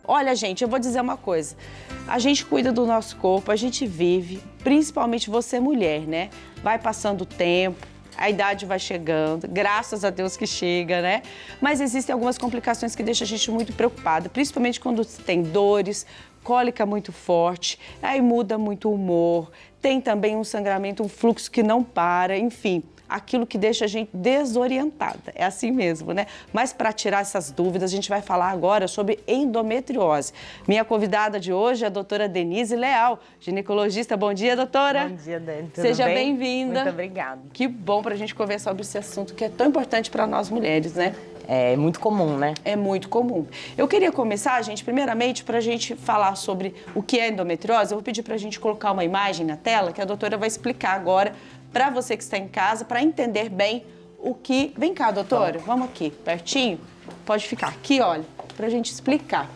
Olha, gente, eu vou dizer uma coisa. A gente cuida do nosso corpo, a gente vive, principalmente você mulher, né? Vai passando o tempo, a idade vai chegando, graças a Deus que chega, né? Mas existem algumas complicações que deixam a gente muito preocupada, principalmente quando tem dores, cólica muito forte, aí muda muito o humor, tem também um sangramento, um fluxo que não para, enfim, aquilo que deixa a gente desorientada, é assim mesmo, né? Mas para tirar essas dúvidas, a gente vai falar agora sobre endometriose. Minha convidada de hoje é a doutora Denise Leal, ginecologista. Bom dia, doutora. Bom dia, Dani. Tudo Seja bem? bem-vinda. Muito obrigada. Que bom para a gente conversar sobre esse assunto que é tão importante para nós mulheres, né? É muito comum, né? É muito comum. Eu queria começar, gente, primeiramente, para a gente falar sobre o que é endometriose. Eu vou pedir para a gente colocar uma imagem na tela que a doutora vai explicar agora para você que está em casa, para entender bem o que... Vem cá, doutora, vamos aqui, pertinho. Pode ficar aqui, olha, para a gente explicar.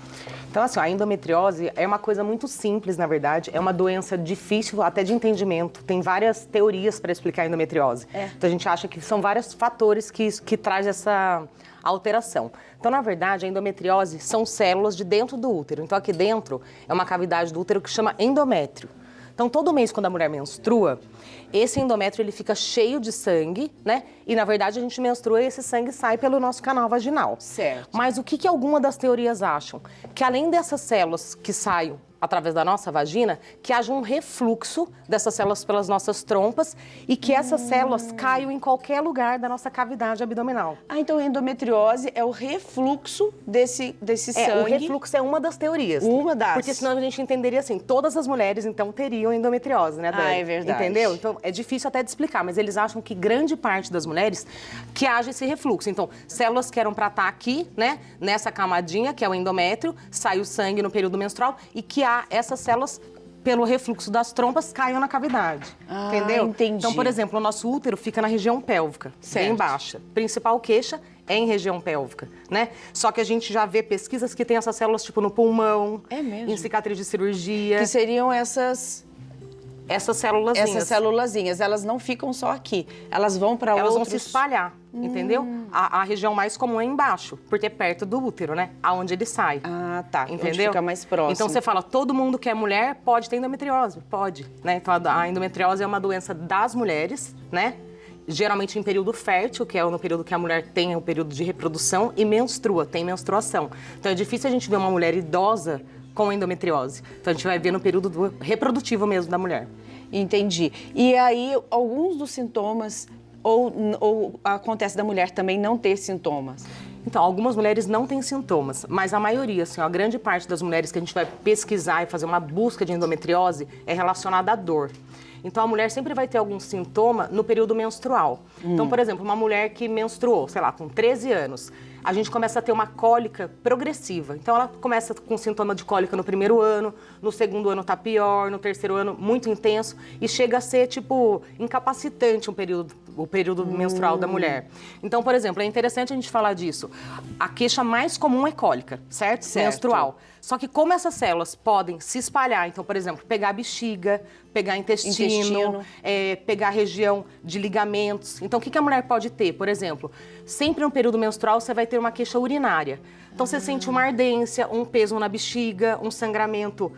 Então, assim, a endometriose é uma coisa muito simples, na verdade. É uma doença difícil até de entendimento. Tem várias teorias para explicar a endometriose. Então, a gente acha que são vários fatores que traz essa alteração. Então, na verdade, a endometriose são células de dentro do útero. Então, aqui dentro é uma cavidade do útero que chama endométrio. Então, todo mês, quando a mulher menstrua, esse endométrio ele fica cheio de sangue, né? E, na verdade, a gente menstrua e esse sangue sai pelo nosso canal vaginal. Certo. Mas o que alguma das teorias acham? Que além dessas células que saem através da nossa vagina, que haja um refluxo dessas células pelas nossas trompas e que essas células caiam em qualquer lugar da nossa cavidade abdominal. Ah, então a endometriose é o refluxo desse sangue. O refluxo é uma das teorias. Uma das. Porque senão a gente entenderia assim, todas as mulheres então teriam endometriose, né, Dani? Ah, é verdade. Entendeu? Então é difícil até de explicar, mas eles acham que grande parte das mulheres que haja esse refluxo. Então, células que eram para estar aqui, né, nessa camadinha, que é o endométrio, sai o sangue no período menstrual e que essas células, pelo refluxo das trompas, caiam na cavidade. Entendeu? Entendi. Então, por exemplo, o nosso útero fica na região pélvica, bem baixa. Principal queixa é em região pélvica, né? Só que a gente já vê pesquisas que tem essas células, tipo, no pulmão, em cicatriz de cirurgia. Que seriam essas célulazinhas. Essas célulazinhas, elas não ficam só aqui, elas vão para outros... Elas vão se espalhar, entendeu? A região mais comum é embaixo, porque é perto do útero, né? Aonde ele sai. Ah, tá. Entendeu? Onde fica mais próximo. Então você fala, todo mundo que é mulher pode ter endometriose? Pode, né? Então a endometriose é uma doença das mulheres, né? Geralmente em período fértil, que é no período que a mulher tem o período de reprodução, e menstrua, tem menstruação. Então é difícil a gente ver uma mulher idosa com endometriose. Então a gente vai ver no período reprodutivo mesmo da mulher. Entendi. E aí, alguns dos sintomas, ou acontece da mulher também não ter sintomas? Então, algumas mulheres não têm sintomas, mas a maioria, assim, a grande parte das mulheres que a gente vai pesquisar e fazer uma busca de endometriose é relacionada à dor. Então, a mulher sempre vai ter algum sintoma no período menstrual. Então, por exemplo, uma mulher que menstruou, sei lá, com 13 anos, a gente começa a ter uma cólica progressiva. Então, ela começa com sintoma de cólica no primeiro ano, no segundo ano tá pior, no terceiro ano muito intenso e chega a ser, tipo, incapacitante o período menstrual da mulher. Então, por exemplo, é interessante a gente falar disso. A queixa mais comum é cólica, certo? Menstrual. Só que como essas células podem se espalhar, então, por exemplo, pegar a bexiga, pegar intestino. Pegar a região de ligamentos. Então, o que a mulher pode ter? Por exemplo, sempre no período menstrual você vai ter uma queixa urinária. Então, você sente uma ardência, um peso na bexiga, um sangramento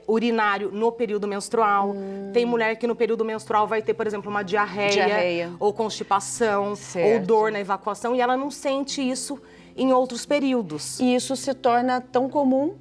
urinário no período menstrual. Tem mulher que no período menstrual vai ter, por exemplo, uma diarreia. Ou constipação, ou dor na evacuação, e ela não sente isso em outros períodos. E isso se torna tão comum,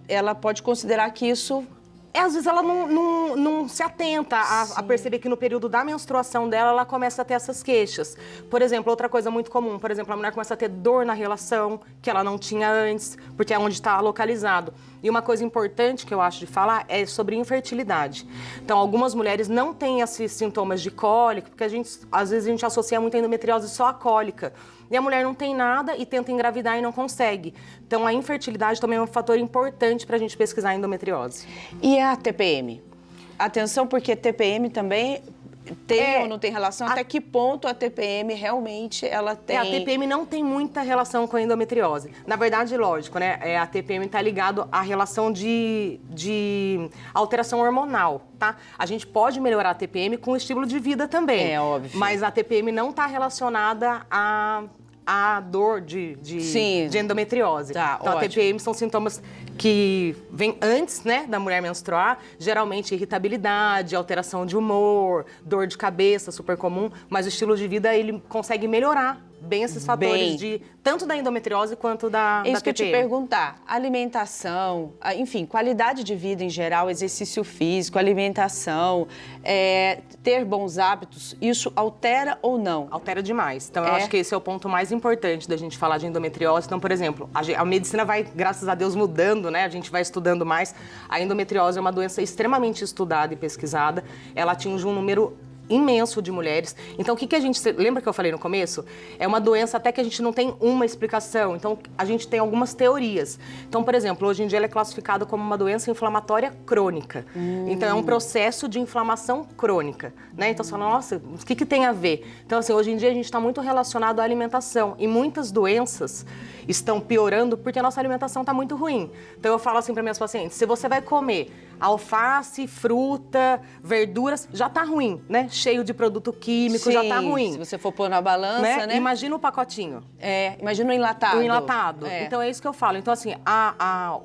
ela pode considerar que isso... Às vezes ela não se atenta a perceber que no período da menstruação dela, ela começa a ter essas queixas. Por exemplo, outra coisa muito comum, por exemplo, a mulher começa a ter dor na relação, que ela não tinha antes, porque é onde está localizado. E uma coisa importante que eu acho de falar é sobre infertilidade. Então, algumas mulheres não têm esses sintomas de cólica, porque às vezes a gente associa muito a endometriose só à cólica. E a mulher não tem nada e tenta engravidar e não consegue. Então, a infertilidade também é um fator importante para a gente pesquisar a endometriose. E a TPM? Atenção, porque TPM também tem ou não tem relação? Até que ponto a TPM realmente ela tem? A TPM não tem muita relação com a endometriose. Na verdade, lógico, né? A TPM está ligado à relação de alteração hormonal, tá? A gente pode melhorar a TPM com o estilo de vida também. É óbvio. Mas a TPM não está relacionada a a dor de endometriose. Tá, então, a TPM são sintomas que vêm antes, né, da mulher menstruar, geralmente irritabilidade, alteração de humor, dor de cabeça, super comum, mas o estilo de vida, ele consegue melhorar bem esses fatores tanto da endometriose quanto da Isso que eu te TPM. perguntar, alimentação, enfim, qualidade de vida em geral, exercício físico, alimentação, ter bons hábitos, isso altera ou não? Altera demais. Então, eu acho que esse é o ponto mais importante da gente falar de endometriose. Então, por exemplo, a medicina vai, graças a Deus, mudando, né? A gente vai estudando mais. A endometriose é uma doença extremamente estudada e pesquisada. Ela atinge um número imenso de mulheres. Então, o que a gente... Lembra que eu falei no começo? É uma doença até que a gente não tem uma explicação. Então, a gente tem algumas teorias. Então, por exemplo, hoje em dia ela é classificada como uma doença inflamatória crônica. Então, é um processo de inflamação crônica, né? Então, você fala, nossa, o que tem a ver? Então, assim, hoje em dia a gente está muito relacionado à alimentação. E muitas doenças estão piorando porque a nossa alimentação está muito ruim. Então, eu falo assim para minhas pacientes, se você vai comer alface, fruta, verduras, já tá ruim, né? Cheio de produto químico, já tá ruim. Se você for pôr na balança, né? Imagina o pacotinho. Imagina o enlatado. O enlatado. Então, é isso que eu falo. Então, assim,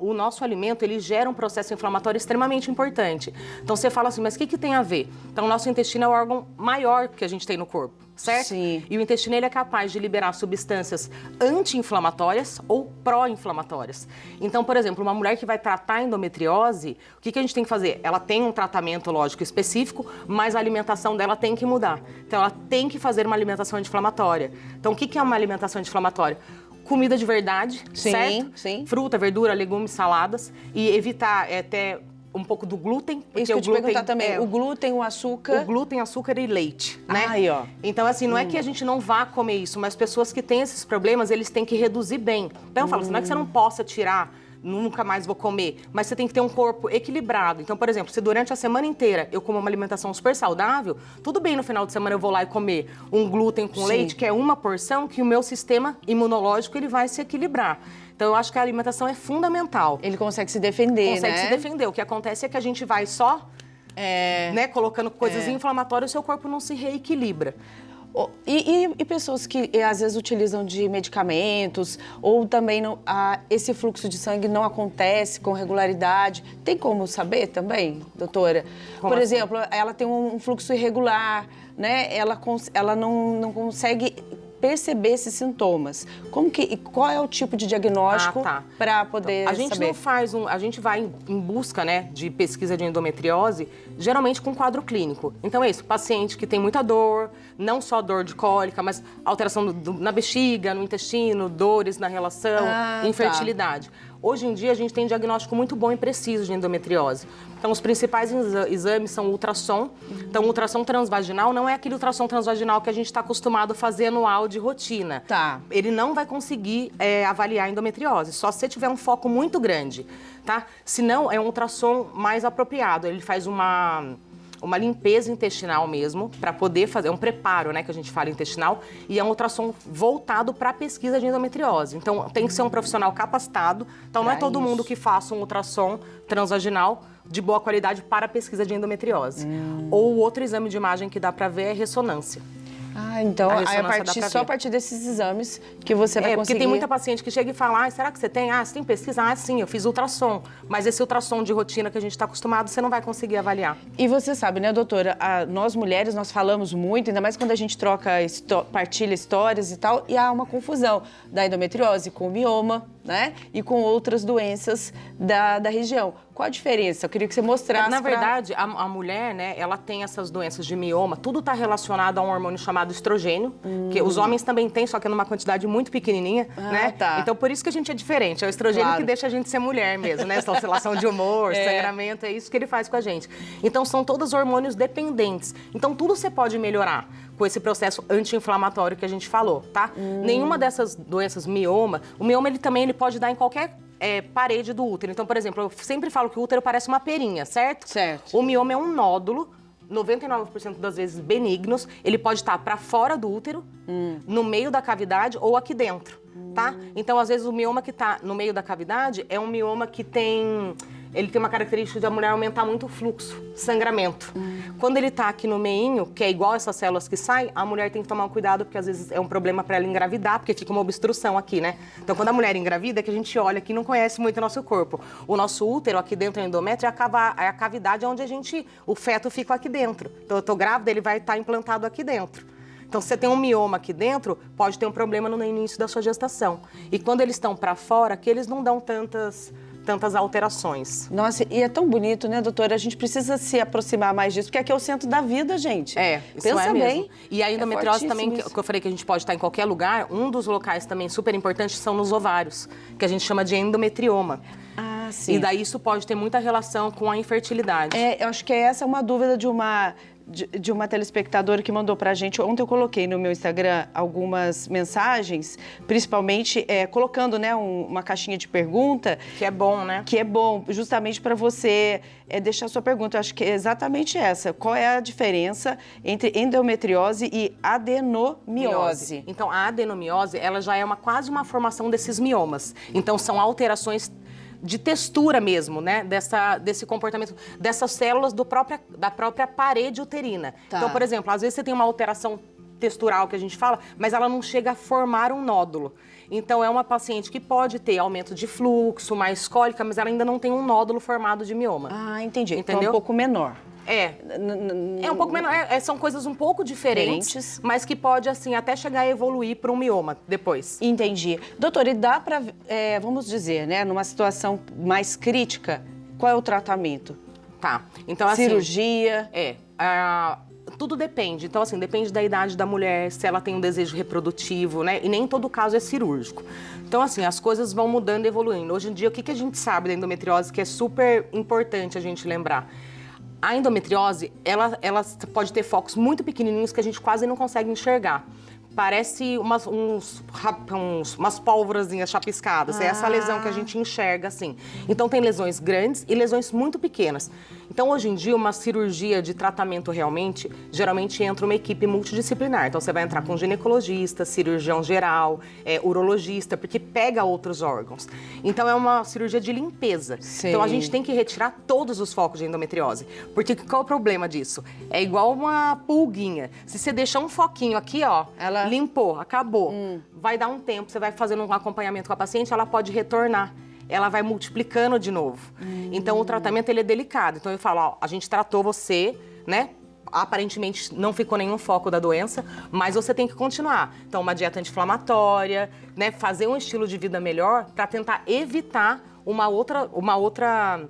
o nosso alimento, ele gera um processo inflamatório extremamente importante. Então, você fala assim, mas o que tem a ver? Então, o nosso intestino é o órgão maior que a gente tem no corpo, certo? Sim. E o intestino, ele é capaz de liberar substâncias anti-inflamatórias ou pró-inflamatórias. Então, por exemplo, uma mulher que vai tratar a endometriose, o que a gente tem que fazer? Ela tem um tratamento, lógico, específico, mas a alimentação dela tem que mudar. Então, ela tem que fazer uma alimentação anti-inflamatória. Então, o que é uma alimentação anti-inflamatória? Comida de verdade, certo? Sim. Fruta, verdura, legumes, saladas. E evitar até um pouco do glúten. Isso que eu te perguntar também. O glúten, o açúcar... O glúten, açúcar e leite, né? Aí, ó. Então, assim, não é que a gente não vá comer isso, mas pessoas que têm esses problemas, eles têm que reduzir bem. Então, eu falo assim, não é que você não possa tirar, nunca mais vou comer, mas você tem que ter um corpo equilibrado. Então, por exemplo, se durante a semana inteira eu como uma alimentação super saudável, tudo bem no final de semana eu vou lá e comer um glúten com leite, que é uma porção que o meu sistema imunológico ele vai se equilibrar. Então, eu acho que a alimentação é fundamental. Ele consegue se defender, Consegue se defender. O que acontece é que a gente vai só né, colocando coisas inflamatórias, o seu corpo não se reequilibra. E pessoas que às vezes utilizam de medicamentos ou também esse fluxo de sangue não acontece com regularidade, tem como saber também, doutora? Por exemplo, ela tem um fluxo irregular, né? Ela não consegue perceber esses sintomas. Qual é o tipo de diagnóstico para poder então, a gente saber? não faz a gente vai em busca, né, de pesquisa de endometriose, geralmente com quadro clínico. Então é isso, paciente que tem muita dor, não só dor de cólica, mas alteração na bexiga, no intestino, dores na relação, infertilidade. Hoje em dia, a gente tem um diagnóstico muito bom e preciso de endometriose. Então, os principais exames são o ultrassom. Então, o ultrassom transvaginal não é aquele ultrassom transvaginal que a gente está acostumado a fazer anual de rotina. Tá. Ele não vai conseguir avaliar a endometriose, só se você tiver um foco muito grande, tá? Se não, é um ultrassom mais apropriado. Ele faz uma limpeza intestinal mesmo, para poder fazer, é um preparo, né, que a gente fala intestinal, e é um ultrassom voltado para a pesquisa de endometriose. Então, tem que ser um profissional capacitado, então não é todo mundo que faça um ultrassom transvaginal de boa qualidade para a pesquisa de endometriose. Ou outro exame de imagem que dá para ver é ressonância. Então, só a partir desses exames que você vai conseguir... Porque tem muita paciente que chega e fala, será que você tem? Você tem pesquisa? Sim, eu fiz ultrassom. Mas esse ultrassom de rotina que a gente está acostumado, você não vai conseguir avaliar. E você sabe, né, doutora, nós mulheres, nós falamos muito, ainda mais quando a gente partilha histórias e tal, e há uma confusão da endometriose com o mioma, né, e com outras doenças da região. Qual a diferença? Eu queria que você mostrasse. Na verdade, a mulher, né, ela tem essas doenças de mioma, tudo está relacionado a um hormônio chamado estrogênio, que os homens também têm, só que numa quantidade muito pequenininha, né? Então, por isso que a gente é diferente. É o estrogênio que deixa a gente ser mulher mesmo, né? Essa oscilação de humor, sangramento, é isso que ele faz com a gente. Então, são todos hormônios dependentes. Então, tudo você pode melhorar com esse processo anti-inflamatório que a gente falou, tá? Nenhuma dessas doenças mioma, o mioma ele pode dar em qualquer parede do útero. Então, por exemplo, eu sempre falo que o útero parece uma perinha, certo? Certo. O mioma é um nódulo, 99% das vezes benignos, ele pode estar para fora do útero, no meio da cavidade ou aqui dentro, tá? Então, às vezes, o mioma que está no meio da cavidade é um mioma que tem ele tem uma característica da mulher aumentar muito o fluxo, sangramento. Quando ele tá aqui no meinho, que é igual essas células que saem, a mulher tem que tomar cuidado, porque às vezes é um problema para ela engravidar, porque fica uma obstrução aqui, né? Então, quando a mulher engravida, é que a gente olha aqui e não conhece muito o nosso corpo. O nosso útero, aqui dentro do endométrio, é a cavidade onde o feto fica aqui dentro. Então, eu tô grávida, ele vai estar implantado aqui dentro. Então, se você tem um mioma aqui dentro, pode ter um problema no início da sua gestação. E quando eles estão para fora, que eles não dão tantas alterações. Nossa, e é tão bonito, né, doutora? A gente precisa se aproximar mais disso, porque aqui é o centro da vida, gente. Isso Pensa é mesmo. bem. E a endometriose também, isso. que eu falei que a gente pode estar em qualquer lugar, um dos locais também super importantes são nos ovários, que a gente chama de endometrioma. Ah, sim. E daí isso pode ter muita relação com a infertilidade. Eu acho que essa é uma dúvida de uma telespectadora que mandou pra gente. Ontem eu coloquei no meu Instagram algumas mensagens, principalmente colocando, né, uma caixinha de pergunta. Que é bom, né? Que é bom, justamente para você deixar sua pergunta. Eu acho que é exatamente essa. Qual é a diferença entre endometriose e adenomiose? Então, a adenomiose, ela já é quase uma formação desses miomas. Então, são alterações de textura mesmo, né? Desse comportamento, dessas células da própria parede uterina. Tá. Então, por exemplo, às vezes você tem uma alteração textural que a gente fala, mas ela não chega a formar um nódulo. Então, é uma paciente que pode ter aumento de fluxo, mais cólica, mas ela ainda não tem um nódulo formado de mioma. Ah, entendi. Entendeu? Então é um pouco menor. É um pouco menor, são coisas um pouco diferentes, mas que pode, assim, até chegar a evoluir para um mioma depois. Entendi. Doutora, e dá para, vamos dizer, né, numa situação mais crítica, qual é o tratamento? Tá, então assim... Cirurgia? Tudo depende. Então, assim, depende da idade da mulher, se ela tem um desejo reprodutivo, né? E nem em todo caso é cirúrgico. Então, assim, as coisas vão mudando e evoluindo. Hoje em dia, o que a gente sabe da endometriose que é super importante a gente lembrar? A endometriose, ela pode ter focos muito pequenininhos que a gente quase não consegue enxergar. Parece umas pólvorazinhas chapiscadas. É essa lesão que a gente enxerga, assim. Então, tem lesões grandes e lesões muito pequenas. Então, hoje em dia, uma cirurgia de tratamento realmente, geralmente entra uma equipe multidisciplinar. Então, você vai entrar com ginecologista, cirurgião geral, urologista, porque pega outros órgãos. Então, é uma cirurgia de limpeza. Sim. Então, a gente tem que retirar todos os focos de endometriose. Porque qual é o problema disso? É igual uma pulguinha. Se você deixar um foquinho aqui, ó, limpou, acabou. Vai dar um tempo, você vai fazendo um acompanhamento com a paciente, ela pode retornar. Ela vai multiplicando de novo. Então, o tratamento, ele é delicado. Então, eu falo, ó, a gente tratou você, né? Aparentemente, não ficou nenhum foco da doença, mas você tem que continuar. Então, uma dieta anti-inflamatória, né? Fazer um estilo de vida melhor para tentar evitar uma outra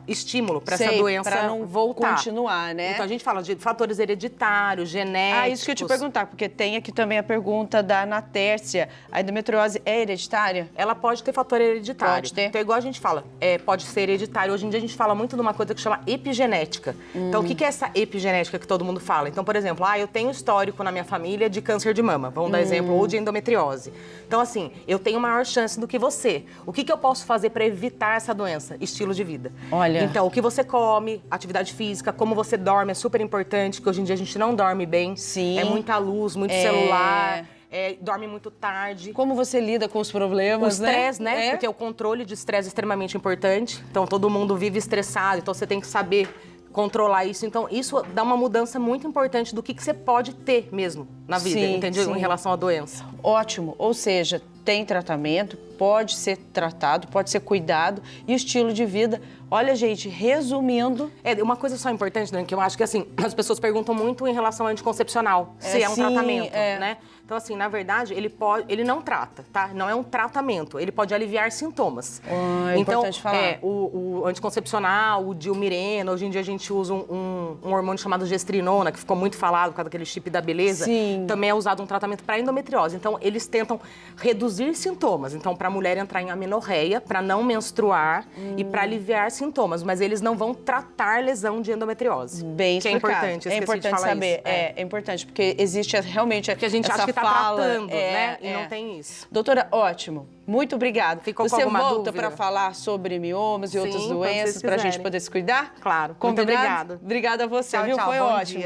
estímulo para essa doença pra não voltar. Continuar, né? Então, a gente fala de fatores hereditários, genéticos. Isso que eu te perguntar, porque tem aqui também a pergunta da Ana Tércia. A endometriose é hereditária? Ela pode ter fator hereditário. Pode ter. Então, igual a gente fala, pode ser hereditário. Hoje em dia, a gente fala muito de uma coisa que chama epigenética. Então, o que é essa epigenética que todo mundo fala? Então, por exemplo, eu tenho histórico na minha família de câncer de mama, vamos dar exemplo, ou de endometriose. Então, assim, eu tenho maior chance do que você. O que eu posso fazer para evitar essa doença? Estilo de vida. Olha. Então, o que você come, atividade física, como você dorme é super importante, que hoje em dia a gente não dorme bem. Sim. É muita luz, muito celular, dorme muito tarde. Como você lida com os problemas, O estresse, né? Porque o controle de estresse é extremamente importante. Então, todo mundo vive estressado, então você tem que saber controlar isso. Então, isso dá uma mudança muito importante do que você pode ter mesmo na vida, entendeu? Em relação à doença. Ótimo. Ou seja, tem tratamento, pode ser tratado, pode ser cuidado. E o estilo de vida... Olha, gente, resumindo... Uma coisa só importante, Dani, que eu acho que, assim, as pessoas perguntam muito em relação ao anticoncepcional, se é um tratamento, né? Então, assim, na verdade, ele não trata, tá? Não é um tratamento, ele pode aliviar sintomas. É importante falar. O anticoncepcional, o Dilmirena, hoje em dia a gente usa um hormônio chamado gestrinona, que ficou muito falado por causa daquele chip da beleza. Sim. Também é usado um tratamento para endometriose. Então, eles tentam reduzir sintomas. Então, para a mulher entrar em amenorreia, para não menstruar e para aliviar sintomas, mas eles não vão tratar lesão de endometriose. Bem explicado. Que é importante, é importante saber. Isso. É importante, porque existe realmente porque a gente acha que está tratando, né? E não tem isso. Doutora, ótimo. Muito obrigada. Ficou com alguma Você volta dúvida? para falar sobre miomas e outras doenças para a gente poder se cuidar? Claro. Combinado? Muito obrigada. Obrigada a você, Tchau, viu? tchau. Foi Bom ótimo. dia.